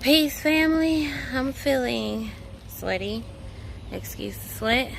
Peace, family. I'm feeling sweaty. Excuse the sweat.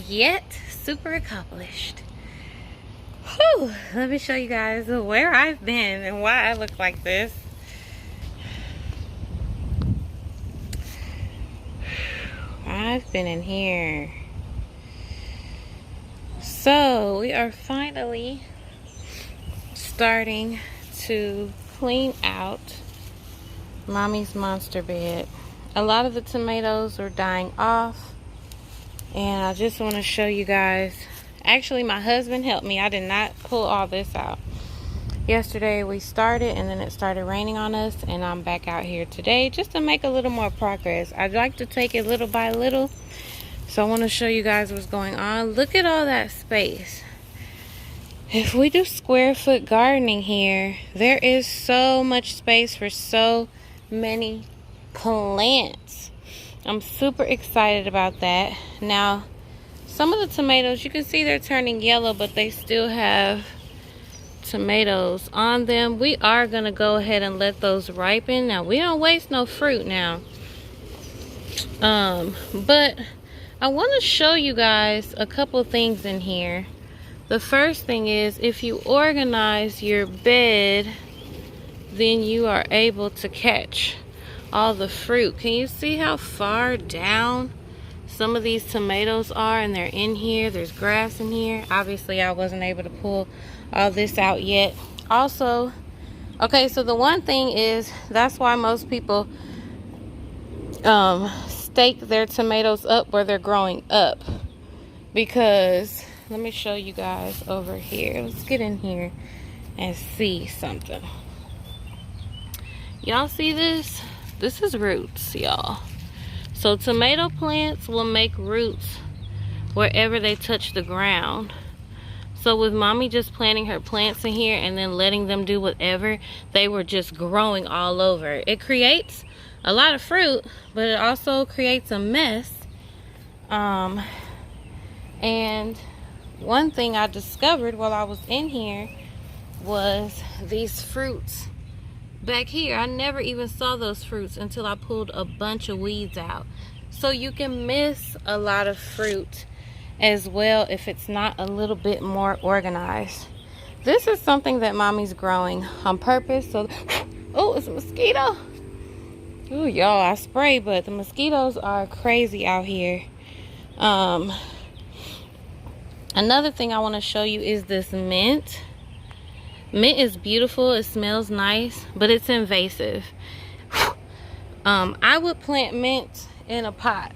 Yet super accomplished. Whew. Let me show you guys where I've been and why I look like this. I've been in here. So we are finally starting to clean out Mommy's monster bed. A lot of the tomatoes are dying off, and I just want to show you guys. Actually, my husband helped me. I did not pull all this out. Yesterday we started, and then it started raining on us, and I'm back out here today just to make a little more progress. I'd like to take it little by little, so I want to show you guys what's going on. Look at all that space. If we do square foot gardening here, there is so much space for so many plants. I'm super excited about that. Now, some of the tomatoes, you can see they're turning yellow, but they still have tomatoes on them. We are going to go ahead and let those ripen. Now, we don't waste no fruit now. But I want to show you guys a couple things in here. The first thing is, if you organize your bed, then you are able to catch all the fruit. Can you see how far down some of these tomatoes are? And they're in here. There's grass in here. Obviously, I wasn't able to pull all this out yet. Also, okay, so the one thing is, that's why most people stake their tomatoes up where they're growing up. Because, let me show you guys over here. Let's get in here and see something. Y'all see this? This is roots, y'all. So tomato plants will make roots wherever they touch the ground. So with Mommy just planting her plants in here and then letting them do whatever, they were just growing all over. It creates a lot of fruit, but it also creates a mess. And one thing I discovered while I was in here was these fruits back here. I never even saw those fruits until I pulled a bunch of weeds out. So you can miss a lot of fruit as well if it's not a little bit more organized. This is something that Mommy's growing on purpose. So, oh, it's a mosquito. Oh, y'all, I spray, but the mosquitoes are crazy out here. Another thing I want to show you is this mint. Mint is beautiful. It smells nice, but it's invasive. I would plant mint in a pot.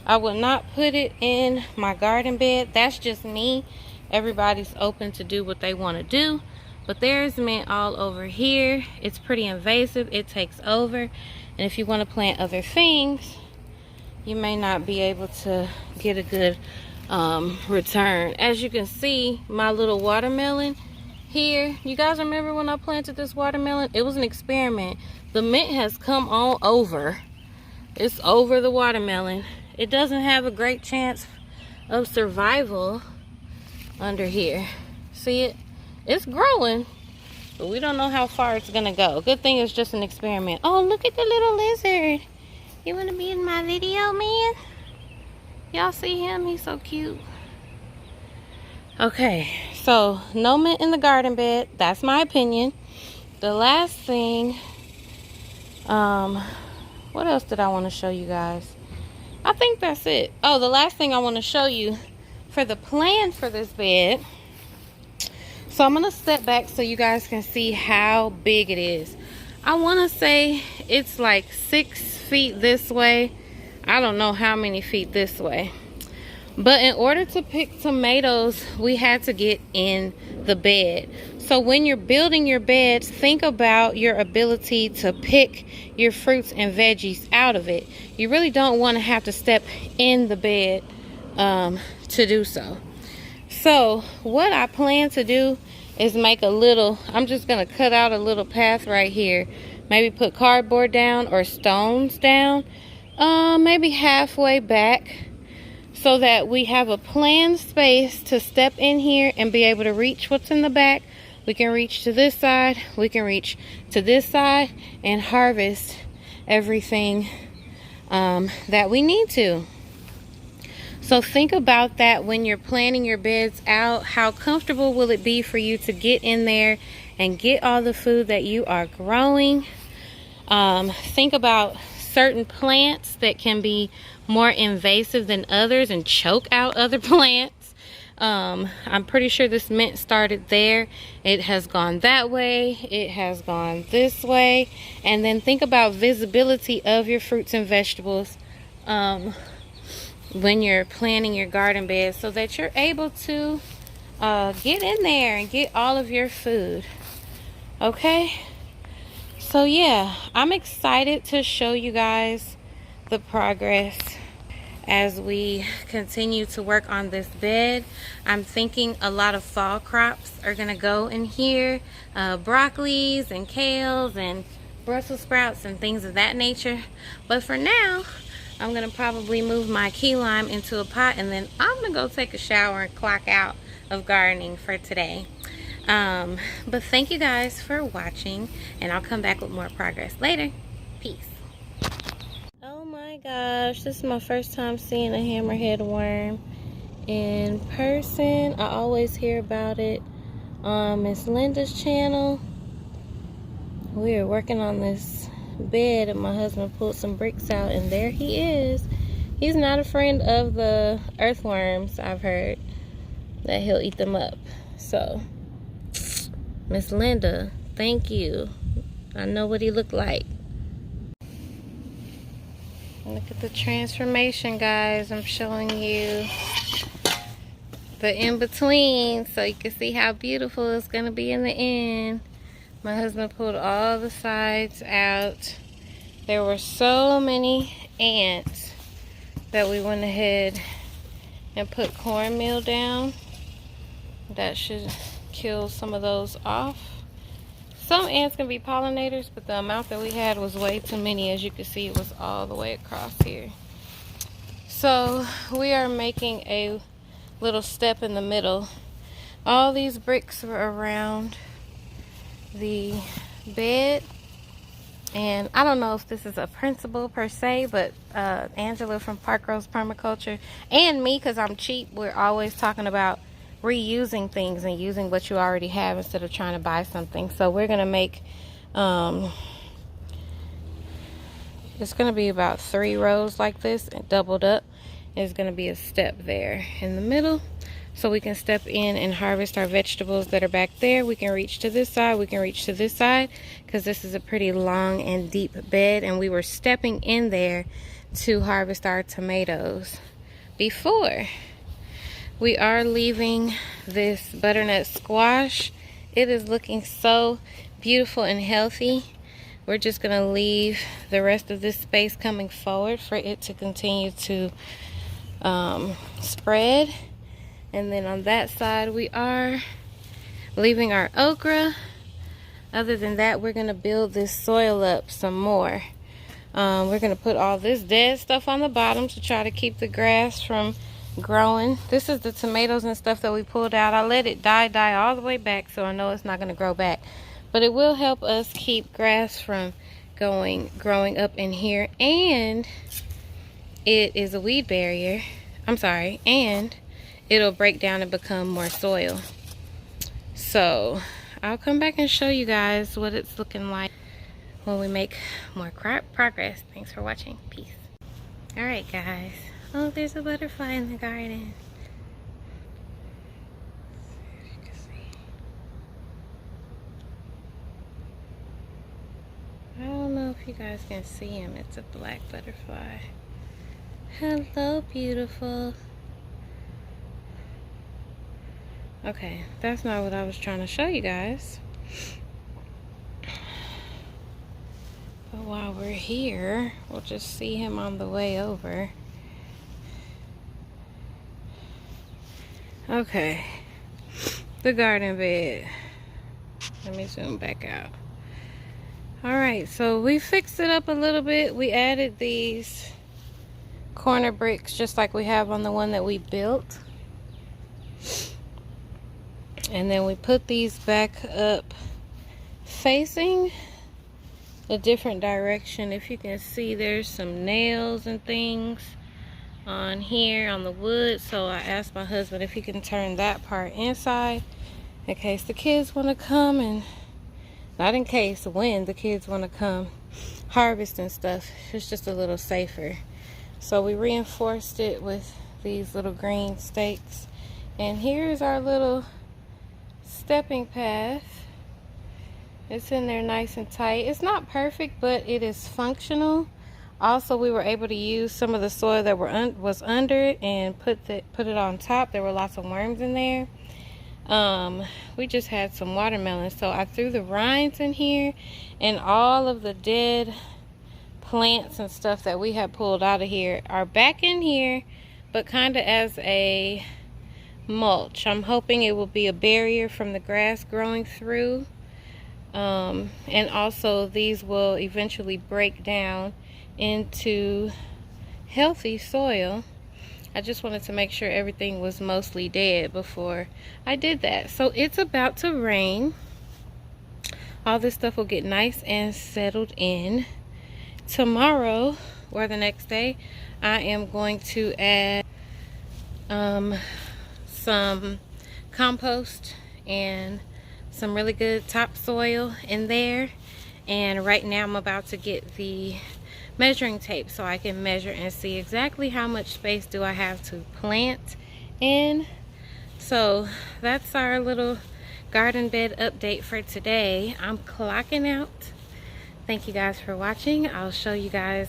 I would not put it in my garden bed. That's just me. Everybody's open to do what they want to do. But there's mint all over here. It's pretty invasive. It takes over. And if you want to plant other things, you may not be able to get a good return. As you can see, my little watermelon here, you guys remember when I planted this watermelon? It was an experiment. The mint has come all over. It's over the watermelon. It doesn't have a great chance of survival under here. See it? It's growing, but we don't know how far it's gonna go. Good thing it's just an experiment. Oh, look at the little lizard. You wanna be in my video, man? Y'all see him? He's so cute. Okay, so no mint in the garden bed. That's my opinion. The last thing, what else did I want to show you guys? I think that's it. Oh, the last thing I want to show you for the plan for this bed. So I'm going to step back so you guys can see how big it is. I want to say it's like 6 feet this way. I don't know how many feet this way. But in order to pick tomatoes, we had to get in the bed. So when you're building your beds, think about your ability to pick your fruits and veggies out of it. You really don't want to have to step in the bed to do so. So what I plan to do is make a little, I'm just going to cut out a little path right here. Maybe put cardboard down or stones down, maybe halfway back, so that we have a planned space to step in here and be able to reach what's in the back we can reach to this side, we can reach to this side and harvest everything that we need to. So think about that when you're planning your beds out. How comfortable will it be for you to get in there and get all the food that you are growing? Think about certain plants that can be more invasive than others and choke out other plants. I'm pretty sure this mint started there. It has gone that way. It has gone this way. And then think about visibility of your fruits and vegetables when you're planning your garden bed, so that you're able to get in there and get all of your food. Okay? So yeah, I'm excited to show you guys the progress as we continue to work on this bed. I'm thinking a lot of fall crops are gonna go in here, broccolis and kales and Brussels sprouts and things of that nature. But for now, I'm gonna probably move my key lime into a pot, and then I'm gonna go take a shower and clock out of gardening for today. But thank you guys for watching, and I'll come back with more progress later. Peace. Oh my gosh, this is my first time seeing a hammerhead worm in person. I always hear about it on Miss Linda's channel. We are working on this bed and my husband pulled some bricks out, and there he is. He's not a friend of the earthworms. I've heard that he'll eat them up. So Miss Linda, thank you. I know what he looked like. Look at the transformation, guys. I'm showing you the in-between so you can see how beautiful it's gonna be in the end. My husband pulled all the sides out. There were so many ants that we went ahead and put cornmeal down. That should kill some of those off. Some ants can be pollinators, but the amount that we had was way too many. As you can see, it was all the way across here. So we are making a little step in the middle. All these bricks were around the bed, and I don't know if this is a principle per se, but Angela from Park Rose Permaculture and me, because I'm cheap, we're always talking about reusing things and using what you already have instead of trying to buy something. So we're gonna make it's gonna be about 3 rows like this and doubled up. There's gonna be a step there in the middle, so we can step in and harvest our vegetables that are back there. We can reach to this side, we can reach to this side, because this is a pretty long and deep bed, and we were stepping in there to harvest our tomatoes before. We are leaving this butternut squash. It is looking so beautiful and healthy. We're just gonna leave the rest of this space coming forward for it to continue to spread. And then on that side, we are leaving our okra. Other than that, we're gonna build this soil up some more. We're gonna put all this dead stuff on the bottom to try to keep the grass from growing. This is the tomatoes and stuff that we pulled out. I let it die all the way back, so I know it's not gonna grow back. But it will help us keep grass from growing up in here, and it is a weed barrier. I'm sorry, and it'll break down and become more soil. So I'll come back and show you guys what it's looking like when we make more progress. Thanks for watching. Peace. All right, guys. Oh, there's a butterfly in the garden. You can see. I don't know if you guys can see him. It's a black butterfly. Hello, beautiful. Okay, that's not what I was trying to show you guys. But while we're here, we'll just see him on the way over. Okay, the garden bed. Let me zoom back out. Alright, so we fixed it up a little bit. We added these corner bricks just like we have on the one that we built. And then we put these back up facing a different direction. If you can see, there's some nails and things on here on the wood, so I asked my husband if he can turn that part inside in case the kids want to come, and not in case, when the kids want to come harvest and stuff. It's just a little safer. So we reinforced it with these little green stakes, and here's our little stepping path. It's in there nice and tight. It's not perfect, but it is functional. Also, we were able to use some of the soil that was under it and put it on top. There were lots of worms in there. We just had some watermelons, so I threw the rinds in here, and all of the dead plants and stuff that we had pulled out of here are back in here, but kind of as a mulch. I'm hoping it will be a barrier from the grass growing through, and also these will eventually break down into healthy soil. I just wanted to make sure everything was mostly dead before I did that. So it's about to rain. All this stuff will get nice and settled in. Tomorrow or the next day, I am going to add some compost and some really good topsoil in there. And right now I'm about to get the measuring tape so I can measure and see exactly how much space do I have to plant in. So that's our little garden bed update for today. I'm clocking out. Thank you guys for watching. I'll show you guys.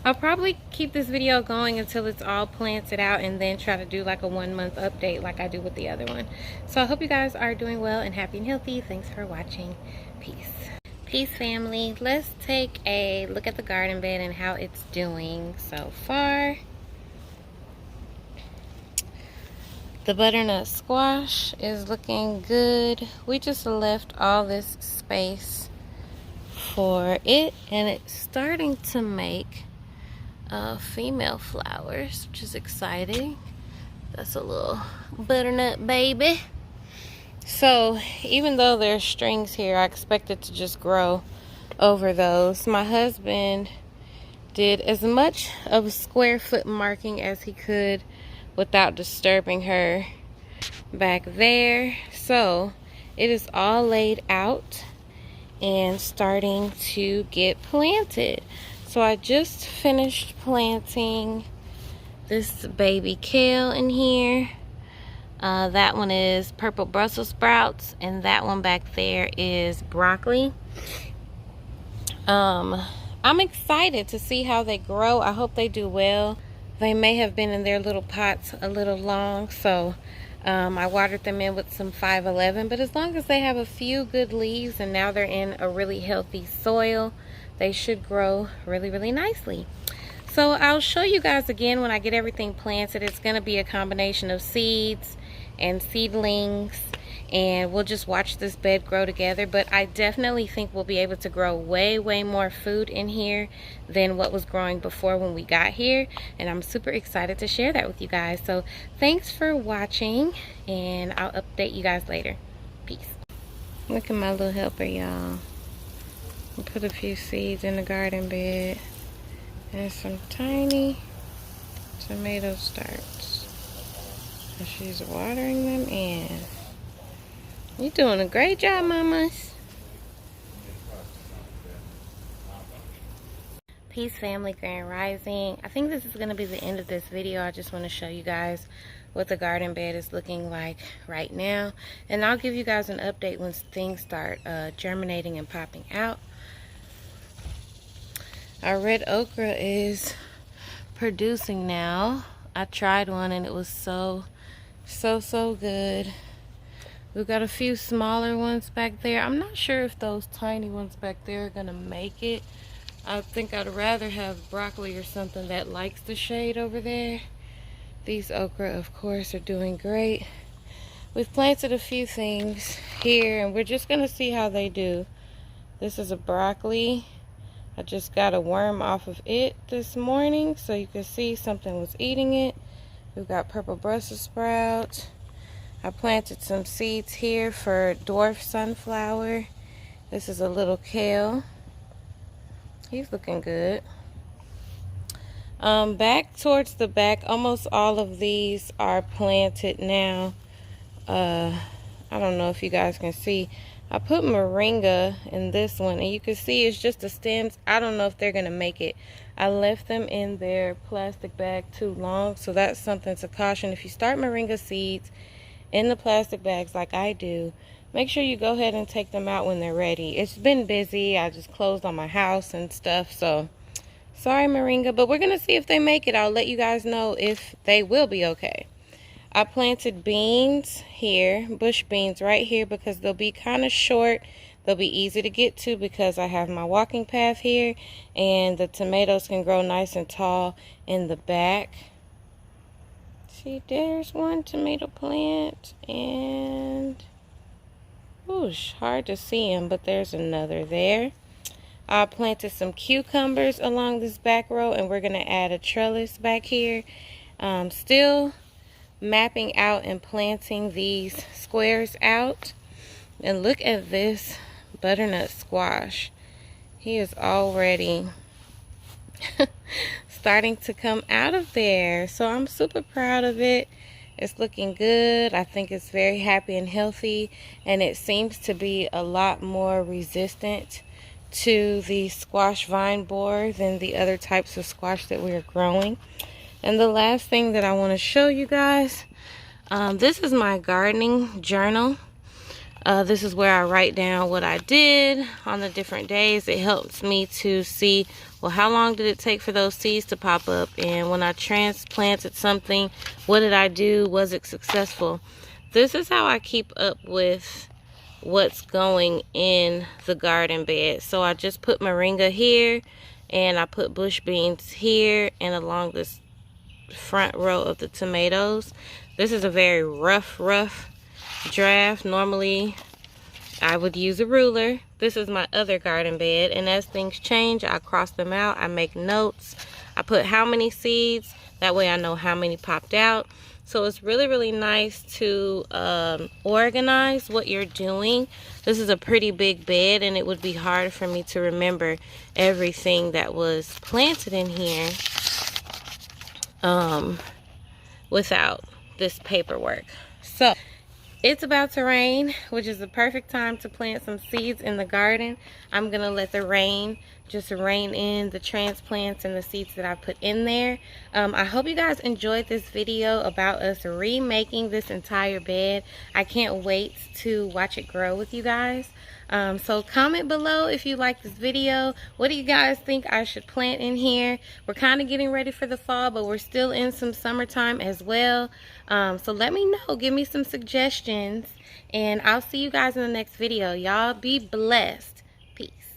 I'll probably keep this video going until it's all planted out, and then try to do like a 1 month update like I do with the other one. So I hope you guys are doing well and happy and healthy. Thanks for watching. Peace. Peace, family. Let's take a look at the garden bed and how it's doing so far. The butternut squash is looking good. We just left all this space for it, and it's starting to make female flowers, which is exciting. That's a little butternut baby. So even though there's strings here, I expect it to just grow over those. My husband did as much of a square foot marking as he could without disturbing her back there. So it is all laid out and starting to get planted. So I just finished planting this baby kale in here. That one is purple Brussels sprouts, and that one back there is broccoli. I'm excited to see how they grow. I hope they do well. They may have been in their little pots a little long, so I watered them in with some 511, but as long as they have a few good leaves and now they're in a really healthy soil, they should grow really, really nicely. So I'll show you guys again when I get everything planted. It's going to be a combination of seeds and seedlings, and we'll just watch this bed grow together. But I definitely think we'll be able to grow way more food in here than what was growing before when we got here, and I'm super excited to share that with you guys. So thanks for watching, and I'll update you guys later. Peace. Look at my little helper, y'all. Put a few seeds in the garden bed and some tiny tomato starts. And she's watering them in. You're doing a great job, mamas. Peace, family, grand rising. I think this is going to be the end of this video. I just want to show you guys what the garden bed is looking like right now. And I'll give you guys an update when things start germinating and popping out. Our red okra is producing now. I tried one and it was so good. We've got a few smaller ones back there. I'm not sure if those tiny ones back there are gonna make it. I think I'd rather have broccoli or something that likes the shade over there. These okra, of course, are doing great. We've planted a few things here and we're just gonna see how they do. This is a broccoli. I just got a worm off of it this morning, so you can see something was eating it. We've got purple Brussels sprouts. I planted some seeds here for dwarf sunflower. This is a little kale. He's looking good. Back towards the back, almost all of these are planted now. I don't know if you guys can see. I put moringa in this one, and you can see it's just the stems. I don't know if they're gonna make it. I left them in their plastic bag too long, so that's something to caution. If you start moringa seeds in the plastic bags like I do, make sure you go ahead and take them out when they're ready. It's been busy. I just closed on my house and stuff, so sorry moringa, but we're gonna see if they make it. I'll let you guys know if they will be okay. I planted beans here, bush beans right here, because they'll be kind of short. They'll be easy to get to because I have my walking path here, and the tomatoes can grow nice and tall in the back. See, there's one tomato plant, and whoosh, hard to see them, but there's another there. I planted some cucumbers along this back row, and we're going to add a trellis back here. Still mapping out and planting these squares out. And look at this butternut squash. He is already starting to come out of there. So I'm super proud of it. It's looking good. I think it's very happy and healthy, and it seems to be a lot more resistant to the squash vine borer than the other types of squash that we are growing. And the last thing that I want to show you guys, this is my gardening journal. This is where I write down what I did on the different days. It helps me to see, well, how long did it take for those seeds to pop up? And when I transplanted something, what did I do? Was it successful? This is how I keep up with what's going in the garden bed. So I just put moringa here, and I put bush beans here and along this front row of the tomatoes. This is a very rough draft. Normally I would use a ruler. This is my other garden bed, and as things change, I cross them out. I make notes. I put how many seeds, that way I know how many popped out. So it's really nice to organize what you're doing. This is a pretty big bed, and it would be hard for me to remember everything that was planted in here without this paperwork. So it's about to rain, which is the perfect time to plant some seeds in the garden. I'm gonna let the rain just rain in the transplants and the seeds that I put in there. I hope you guys enjoyed this video about us remaking this entire bed. I can't wait to watch it grow with you guys. So comment below if you like this video. What do you guys think I should plant in here? We're kind of getting ready for the fall, but we're still in some summertime as well. So let me know. Give me some suggestions, and I'll see you guys in the next video. Y'all be blessed. Peace.